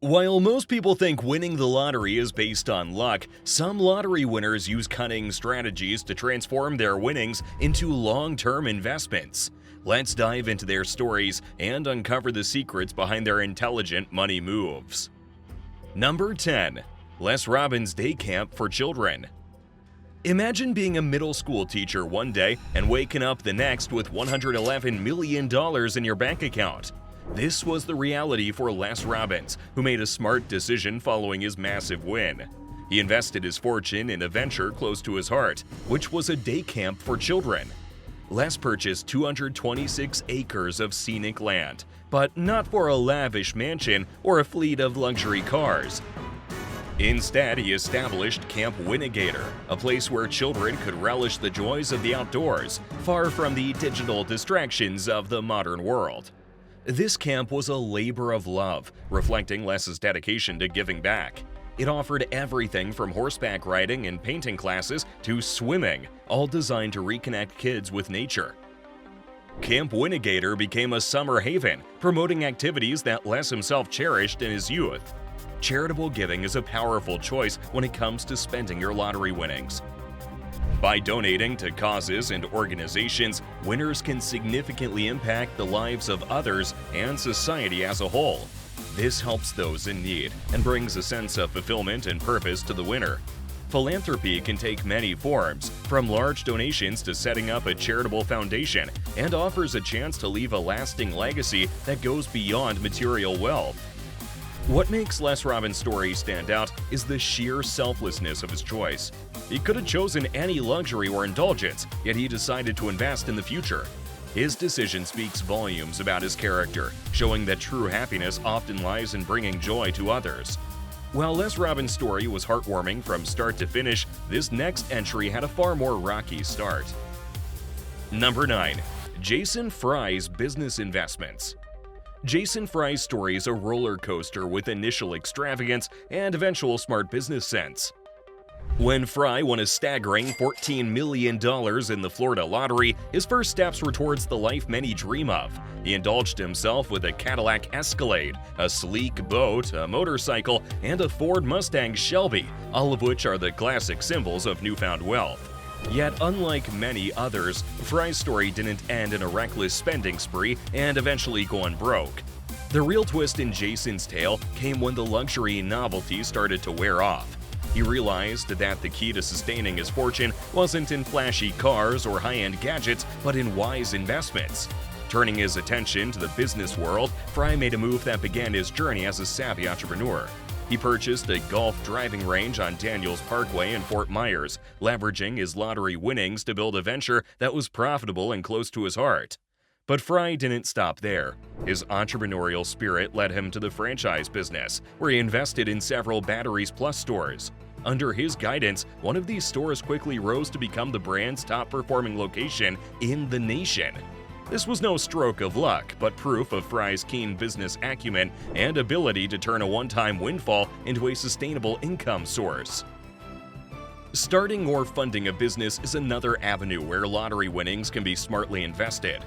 While most people think winning the lottery is based on luck, some lottery winners use cunning strategies to transform their winnings into long-term investments. Let's dive into their stories and uncover the secrets behind their intelligent money moves. Number 10. Les Robbins Day Camp for Children. Imagine being a middle school teacher one day and waking up the next with $111 million in your bank account. This was the reality for Les Robbins, who made a smart decision following his massive win. He invested his fortune in a venture close to his heart, which was a day camp for children. Les purchased 226 acres of scenic land, but not for a lavish mansion or a fleet of luxury cars. Instead, he established Camp Winnegator, a place where children could relish the joys of the outdoors, far from the digital distractions of the modern world. This camp was a labor of love, reflecting Les's dedication to giving back. It offered everything from horseback riding and painting classes to swimming, all designed to reconnect kids with nature. Camp Winnegator became a summer haven, promoting activities that Les himself cherished in his youth. Charitable giving is a powerful choice when it comes to spending your lottery winnings. By donating to causes and organizations, winners can significantly impact the lives of others and society as a whole. This helps those in need and brings a sense of fulfillment and purpose to the winner. Philanthropy can take many forms, from large donations to setting up a charitable foundation, and offers a chance to leave a lasting legacy that goes beyond material wealth. What makes Les Robbins' story stand out is the sheer selflessness of his choice. He could have chosen any luxury or indulgence, yet he decided to invest in the future. His decision speaks volumes about his character, showing that true happiness often lies in bringing joy to others. While Les Robbins' story was heartwarming from start to finish, this next entry had a far more rocky start. Number 9. Jason Fry's Business Investments. Jason Fry's story is a roller coaster with initial extravagance and eventual smart business sense. When Fry won a staggering $14 million in the Florida lottery, his first steps were towards the life many dream of. He indulged himself with a Cadillac Escalade, a sleek boat, a motorcycle, and a Ford Mustang Shelby, all of which are the classic symbols of newfound wealth. Yet, unlike many others, Fry's story didn't end in a reckless spending spree and eventually going broke. The real twist in Jason's tale came when the luxury novelty started to wear off. He realized that the key to sustaining his fortune wasn't in flashy cars or high-end gadgets, but in wise investments. Turning his attention to the business world, Fry made a move that began his journey as a savvy entrepreneur. He purchased a golf driving range on Daniels Parkway in Fort Myers, leveraging his lottery winnings to build a venture that was profitable and close to his heart. But Fry didn't stop there. His entrepreneurial spirit led him to the franchise business, where he invested in several Batteries Plus stores. Under his guidance, one of these stores quickly rose to become the brand's top-performing location in the nation. This was no stroke of luck, but proof of Fry's keen business acumen and ability to turn a one-time windfall into a sustainable income source. Starting or funding a business is another avenue where lottery winnings can be smartly invested.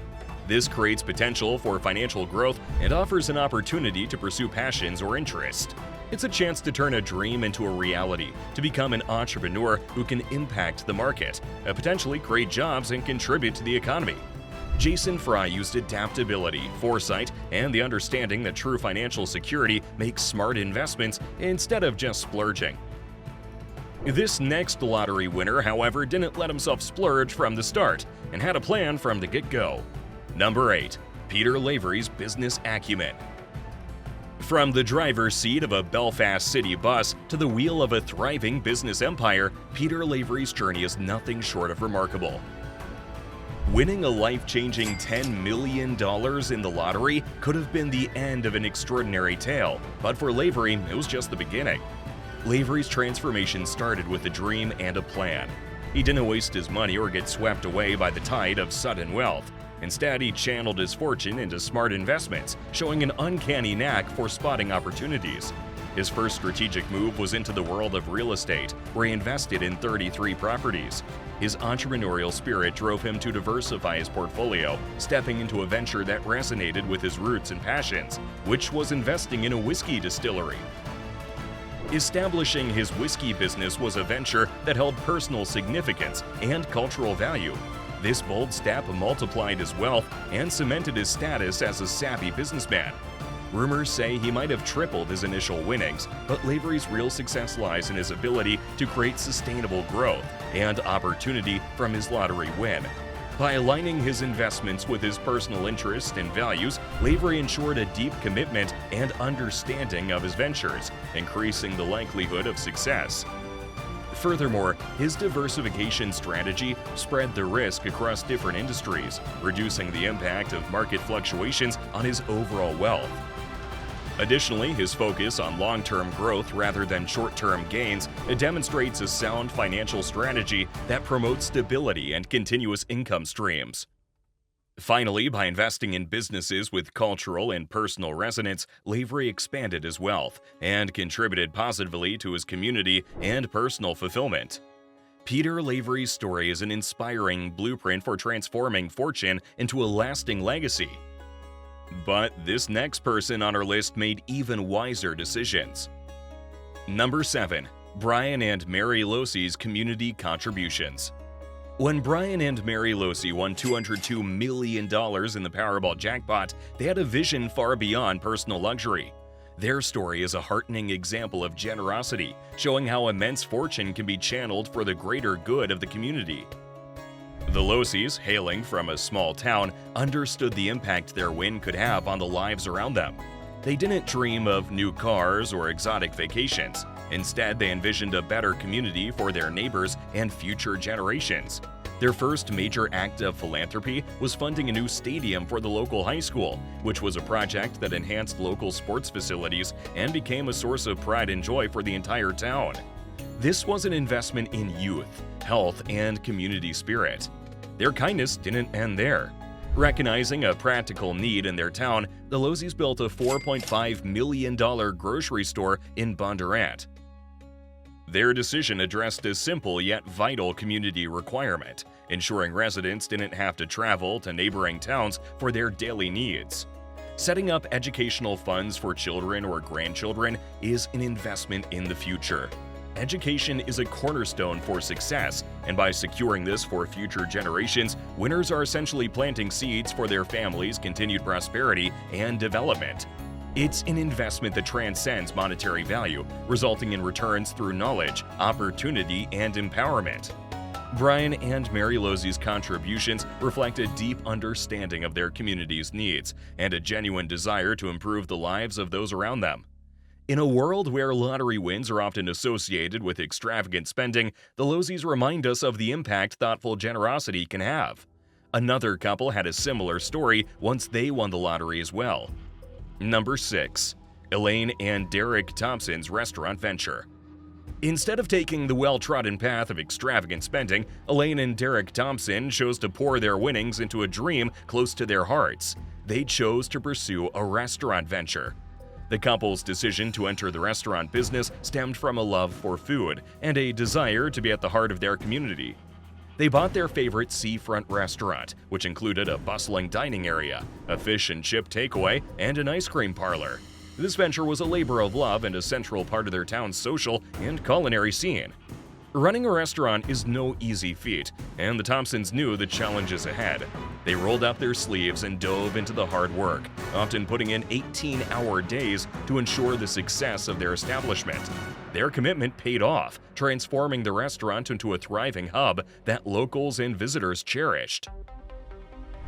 This creates potential for financial growth and offers an opportunity to pursue passions or interests. It's a chance to turn a dream into a reality, to become an entrepreneur who can impact the market, potentially create jobs and contribute to the economy. Jason Fry used adaptability, foresight, and the understanding that true financial security makes smart investments instead of just splurging. This next lottery winner, however, didn't let himself splurge from the start and had a plan from the get-go. Number 8. Peter Lavery's Business Acumen. From the driver's seat of a Belfast city bus to the wheel of a thriving business empire, Peter Lavery's journey is nothing short of remarkable. Winning a life-changing $10 million in the lottery could have been the end of an extraordinary tale, but for Lavery, it was just the beginning. Lavery's transformation started with a dream and a plan. He didn't waste his money or get swept away by the tide of sudden wealth. Instead, he channeled his fortune into smart investments, showing an uncanny knack for spotting opportunities. His first strategic move was into the world of real estate, where he invested in 33 properties. His entrepreneurial spirit drove him to diversify his portfolio, stepping into a venture that resonated with his roots and passions, which was investing in a whiskey distillery. Establishing his whiskey business was a venture that held personal significance and cultural value. This bold step multiplied his wealth and cemented his status as a savvy businessman. Rumors say he might have tripled his initial winnings, but Lavery's real success lies in his ability to create sustainable growth and opportunity from his lottery win. By aligning his investments with his personal interests and values, Lavery ensured a deep commitment and understanding of his ventures, increasing the likelihood of success. Furthermore, his diversification strategy spread the risk across different industries, reducing the impact of market fluctuations on his overall wealth. Additionally, his focus on long-term growth rather than short-term gains demonstrates a sound financial strategy that promotes stability and continuous income streams. Finally, by investing in businesses with cultural and personal resonance, Lavery expanded his wealth and contributed positively to his community and personal fulfillment. Peter Lavery's story is an inspiring blueprint for transforming fortune into a lasting legacy. But this next person on our list made even wiser decisions. Number 7. Brian and Mary Losey's community contributions. When Brian and Mary Losey won $202 million in the Powerball jackpot, they had a vision far beyond personal luxury. Their story is a heartening example of generosity, showing how immense fortune can be channeled for the greater good of the community. The Loseys, hailing from a small town, understood the impact their win could have on the lives around them. They didn't dream of new cars or exotic vacations. Instead, they envisioned a better community for their neighbors and future generations. Their first major act of philanthropy was funding a new stadium for the local high school, which was a project that enhanced local sports facilities and became a source of pride and joy for the entire town. This was an investment in youth, health, and community spirit. Their kindness didn't end there. Recognizing a practical need in their town, the Loseys built a $4.5 million grocery store in Bondurant. Their decision addressed a simple yet vital community requirement, ensuring residents didn't have to travel to neighboring towns for their daily needs. Setting up educational funds for children or grandchildren is an investment in the future. Education is a cornerstone for success, and by securing this for future generations, winners are essentially planting seeds for their families' continued prosperity and development. It's an investment that transcends monetary value, resulting in returns through knowledge, opportunity, and empowerment. Brian and Mary Losey's contributions reflect a deep understanding of their community's needs and a genuine desire to improve the lives of those around them. In a world where lottery wins are often associated with extravagant spending, the Loseys remind us of the impact thoughtful generosity can have. Another couple had a similar story once they won the lottery as well. Number 6. Elaine and Derek Thompson's restaurant venture. Instead of taking the well-trodden path of extravagant spending, Elaine and Derek Thompson chose to pour their winnings into a dream close to their hearts. They chose to pursue a restaurant venture. The couple's decision to enter the restaurant business stemmed from a love for food and a desire to be at the heart of their community. They bought their favorite seafront restaurant, which included a bustling dining area, a fish and chip takeaway, and an ice cream parlor. This venture was a labor of love and a central part of their town's social and culinary scene. Running a restaurant is no easy feat, and the Thompsons knew the challenges ahead. They rolled up their sleeves and dove into the hard work, often putting in 18-hour days to ensure the success of their establishment. Their commitment paid off, transforming the restaurant into a thriving hub that locals and visitors cherished.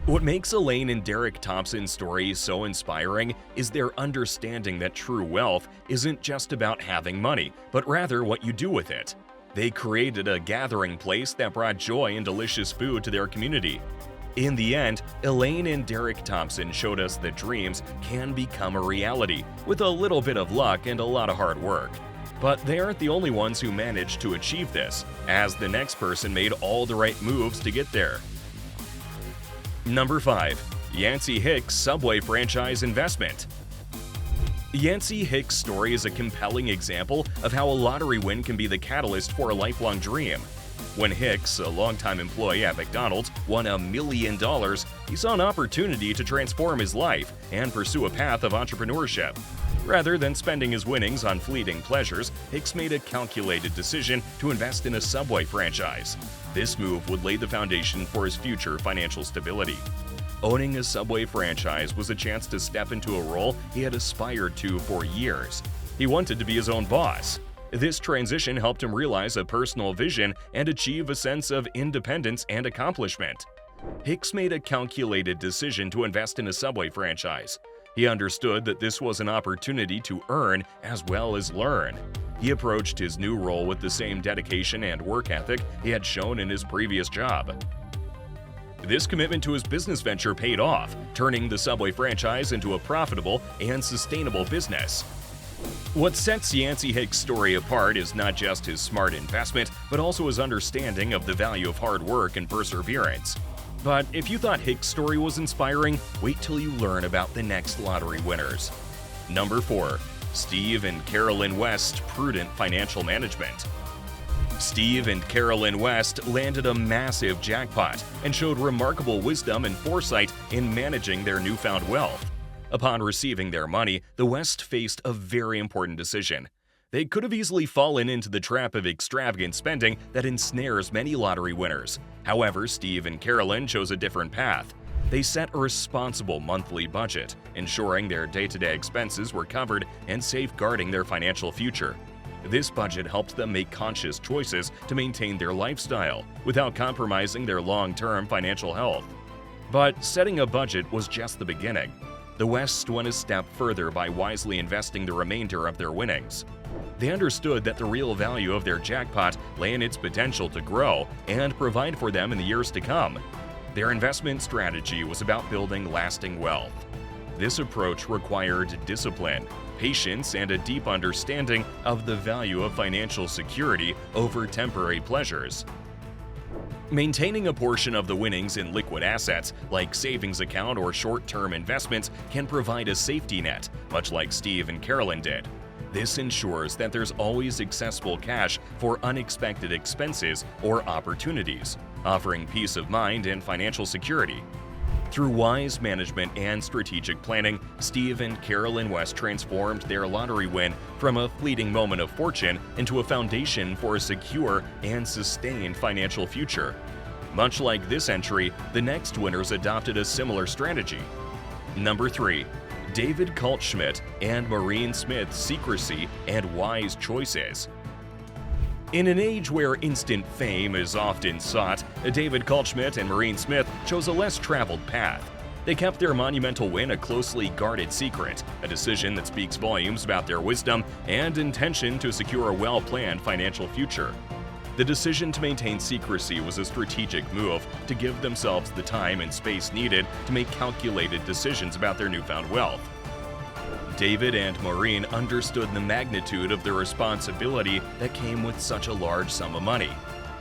What makes Elaine and Derek Thompson's story so inspiring is their understanding that true wealth isn't just about having money, but rather what you do with it. They created a gathering place that brought joy and delicious food to their community. In the end, Elaine and Derek Thompson showed us that dreams can become a reality with a little bit of luck and a lot of hard work. But they aren't the only ones who managed to achieve this, as the next person made all the right moves to get there. Number 5. Yancey Hicks Subway Franchise Investment. Yancey Hicks' story is a compelling example of how a lottery win can be the catalyst for a lifelong dream. When Hicks, a longtime employee at McDonald's, won $1 million, he saw an opportunity to transform his life and pursue a path of entrepreneurship. Rather than spending his winnings on fleeting pleasures, Hicks made a calculated decision to invest in a Subway franchise. This move would lay the foundation for his future financial stability. Owning a Subway franchise was a chance to step into a role he had aspired to for years. He wanted to be his own boss. This transition helped him realize a personal vision and achieve a sense of independence and accomplishment. Hicks made a calculated decision to invest in a Subway franchise. He understood that this was an opportunity to earn as well as learn. He approached his new role with the same dedication and work ethic he had shown in his previous job. This commitment to his business venture paid off, turning the Subway franchise into a profitable and sustainable business. What sets Yancey Hicks' story apart is not just his smart investment, but also his understanding of the value of hard work and perseverance. But if you thought Hicks' story was inspiring, wait till you learn about the next lottery winners. Number 4. Steve and Carolyn West Prudent Financial Management. Steve and Carolyn West landed a massive jackpot and showed remarkable wisdom and foresight in managing their newfound wealth. Upon receiving their money, the West faced a very important decision. They could have easily fallen into the trap of extravagant spending that ensnares many lottery winners. However, Steve and Carolyn chose a different path. They set a responsible monthly budget, ensuring their day-to-day expenses were covered and safeguarding their financial future. This budget helped them make conscious choices to maintain their lifestyle without compromising their long-term financial health. But setting a budget was just the beginning. The West went a step further by wisely investing the remainder of their winnings. They understood that the real value of their jackpot lay in its potential to grow and provide for them in the years to come. Their investment strategy was about building lasting wealth. This approach required discipline, patience, and a deep understanding of the value of financial security over temporary pleasures. Maintaining a portion of the winnings in liquid assets, like savings account or short-term investments, can provide a safety net, much like Steve and Carolyn did. This ensures that there's always accessible cash for unexpected expenses or opportunities, offering peace of mind and financial security. Through wise management and strategic planning, Steve and Carolyn West transformed their lottery win from a fleeting moment of fortune into a foundation for a secure and sustained financial future. Much like this entry, the next winners adopted a similar strategy. Number 3. David Kaltschmidt and Maureen Smith's secrecy and wise choices. In an age where instant fame is often sought, David Kaltschmidt and Maureen Smith chose a less traveled path. They kept their monumental win a closely guarded secret, a decision that speaks volumes about their wisdom and intention to secure a well-planned financial future. The decision to maintain secrecy was a strategic move to give themselves the time and space needed to make calculated decisions about their newfound wealth. David and Maureen understood the magnitude of the responsibility that came with such a large sum of money.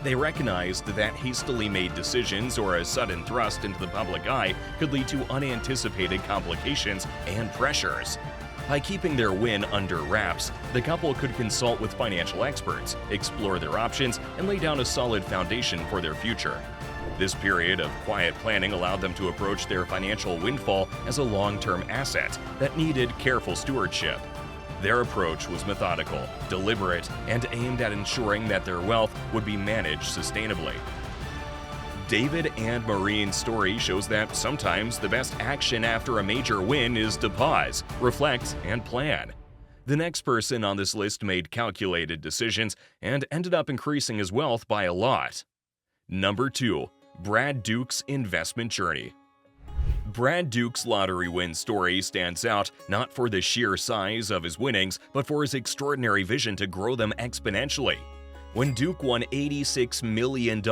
They recognized that hastily made decisions or a sudden thrust into the public eye could lead to unanticipated complications and pressures. By keeping their win under wraps, the couple could consult with financial experts, explore their options, and lay down a solid foundation for their future. This period of quiet planning allowed them to approach their financial windfall as a long-term asset that needed careful stewardship. Their approach was methodical, deliberate, and aimed at ensuring that their wealth would be managed sustainably. David and Maureen's story shows that sometimes the best action after a major win is to pause, reflect, and plan. The next person on this list made calculated decisions and ended up increasing his wealth by a lot. Number 2. Brad Duke's investment journey. Brad Duke's lottery win story stands out not for the sheer size of his winnings, but for his extraordinary vision to grow them exponentially. When Duke won $86 million,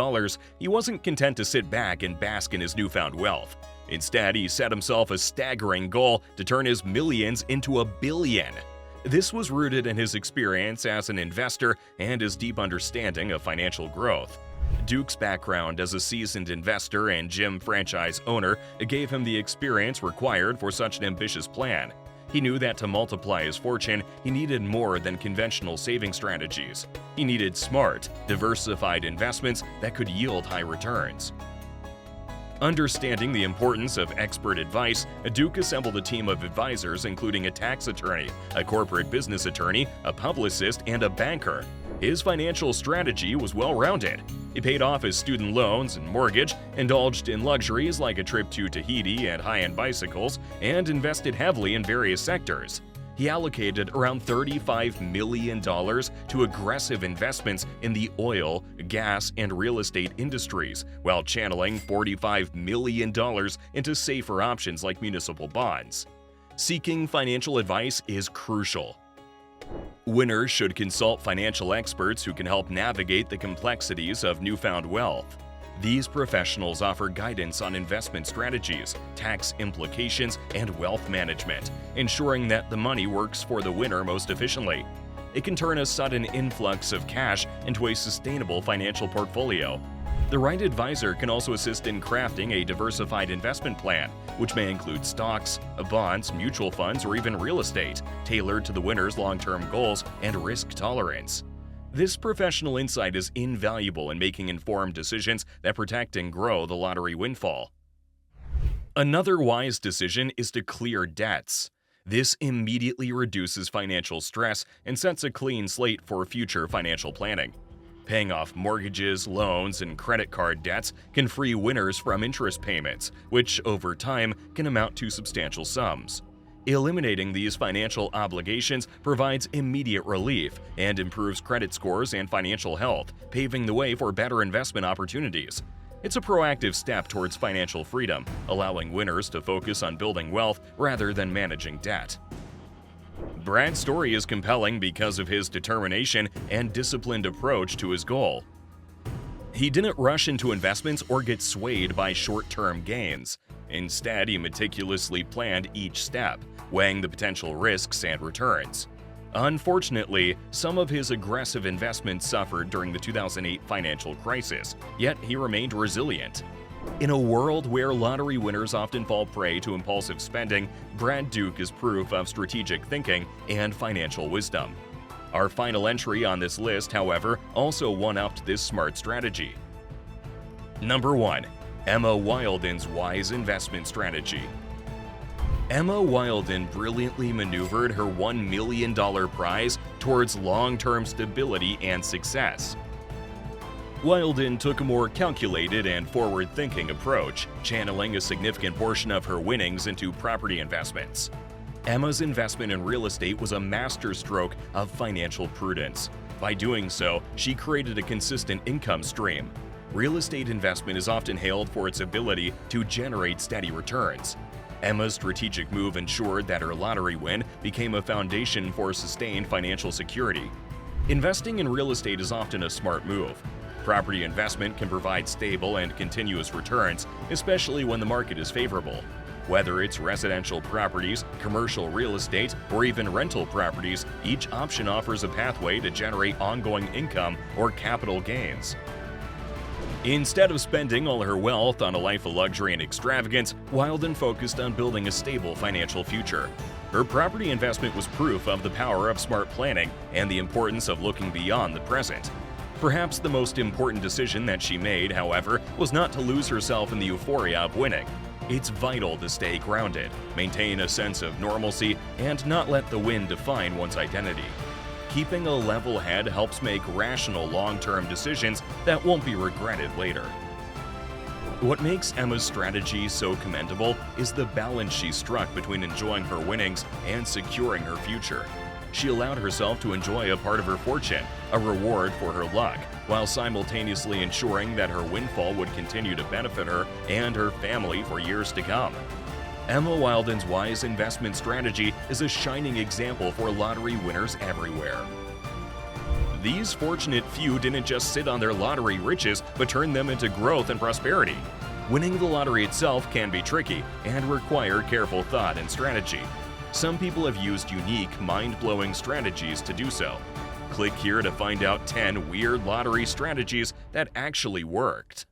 he wasn't content to sit back and bask in his newfound wealth. Instead, he set himself a staggering goal to turn his millions into $1 billion. This was rooted in his experience as an investor and his deep understanding of financial growth. Duke's background as a seasoned investor and gym franchise owner gave him the experience required for such an ambitious plan. He knew that to multiply his fortune, he needed more than conventional saving strategies. He needed smart, diversified investments that could yield high returns. Understanding the importance of expert advice, Duke assembled a team of advisors including a tax attorney, a corporate business attorney, a publicist, and a banker. His financial strategy was well-rounded. He paid off his student loans and mortgage, indulged in luxuries like a trip to Tahiti and high-end bicycles, and invested heavily in various sectors. He allocated around $35 million to aggressive investments in the oil, gas, and real estate industries, while channeling $45 million into safer options like municipal bonds. Seeking financial advice is crucial. Winners should consult financial experts who can help navigate the complexities of newfound wealth. These professionals offer guidance on investment strategies, tax implications, and wealth management, ensuring that the money works for the winner most efficiently. It can turn a sudden influx of cash into a sustainable financial portfolio. The right advisor can also assist in crafting a diversified investment plan, which may include stocks, bonds, mutual funds, or even real estate, tailored to the winner's long-term goals and risk tolerance. This professional insight is invaluable in making informed decisions that protect and grow the lottery windfall. Another wise decision is to clear debts. This immediately reduces financial stress and sets a clean slate for future financial planning. Paying off mortgages, loans, and credit card debts can free winners from interest payments, which over time can amount to substantial sums. Eliminating these financial obligations provides immediate relief and improves credit scores and financial health, paving the way for better investment opportunities. It's a proactive step towards financial freedom, allowing winners to focus on building wealth rather than managing debt. Brad's story is compelling because of his determination and disciplined approach to his goal. He didn't rush into investments or get swayed by short-term gains. Instead, he meticulously planned each step, weighing the potential risks and returns. Unfortunately, some of his aggressive investments suffered during the 2008 financial crisis, yet he remained resilient. In a world where lottery winners often fall prey to impulsive spending, Brad Duke is proof of strategic thinking and financial wisdom. Our final entry on this list, however, also one-upped this smart strategy. Number 1. Emma Wilden's wise investment strategy. Emma Wilden brilliantly maneuvered her $1 million prize towards long-term stability and success. Wilden took a more calculated and forward-thinking approach, channeling a significant portion of her winnings into property investments. Emma's investment in real estate was a masterstroke of financial prudence. By doing so, she created a consistent income stream. Real estate investment is often hailed for its ability to generate steady returns. Emma's strategic move ensured that her lottery win became a foundation for sustained financial security. Investing in real estate is often a smart move. Property investment can provide stable and continuous returns, especially when the market is favorable. Whether it's residential properties, commercial real estate, or even rental properties, each option offers a pathway to generate ongoing income or capital gains. Instead of spending all her wealth on a life of luxury and extravagance, Wilden focused on building a stable financial future. Her property investment was proof of the power of smart planning and the importance of looking beyond the present. Perhaps the most important decision that she made, however, was not to lose herself in the euphoria of winning. It's vital to stay grounded, maintain a sense of normalcy, and not let the win define one's identity. Keeping a level head helps make rational long-term decisions that won't be regretted later. What makes Emma's strategy so commendable is the balance she struck between enjoying her winnings and securing her future. She allowed herself to enjoy a part of her fortune, a reward for her luck, while simultaneously ensuring that her windfall would continue to benefit her and her family for years to come. Emma Wilden's wise investment strategy is a shining example for lottery winners everywhere. These fortunate few didn't just sit on their lottery riches, but turned them into growth and prosperity. Winning the lottery itself can be tricky and require careful thought and strategy. Some people have used unique, mind-blowing strategies to do so. Click here to find out 10 weird lottery strategies that actually worked.